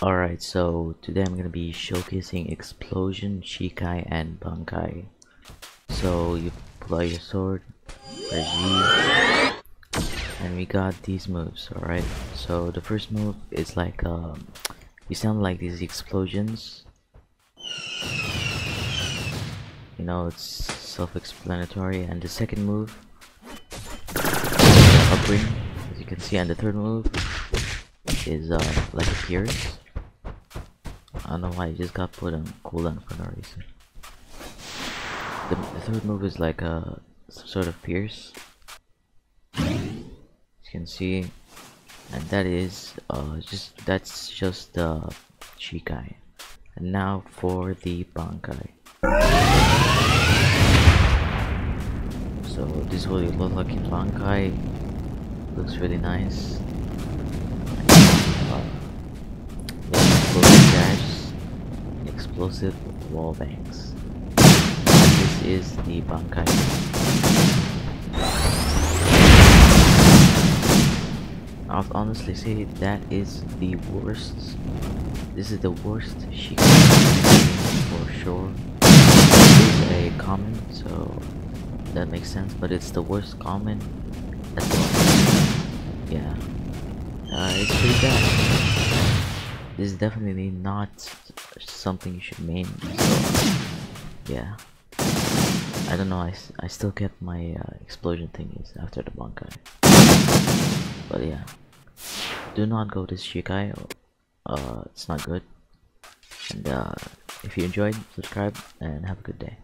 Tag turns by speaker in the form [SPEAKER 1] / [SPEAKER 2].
[SPEAKER 1] Alright, so today I'm gonna be showcasing Explosion, Shikai, and Bankai. So you pull out your sword, press G, and we got these moves, alright? So the first move is like, you sound like these explosions. You know, it's self-explanatory. And the second move, upbring, as you can see, and the third move is like a pierce. I don't know why it just got put on cooldown for no reason. The third move is like some sort of pierce, as you can see, and that is that's just the Shikai. And now for the Bankai. So this is what it looks like in Bankai. Looks really nice. Explosive dash, explosive wall bangs. This is the Bankai. I'll honestly say that is the worst. This is the worst Shikai for sure. It's a common, so that makes sense, but it's the worst common as well. Yeah, it's pretty bad. This is definitely not something you should main, so yeah. I don't know, I still kept my explosion thingies after the Bankai. But yeah, do not go to Shikai, it's not good. And if you enjoyed, subscribe and have a good day.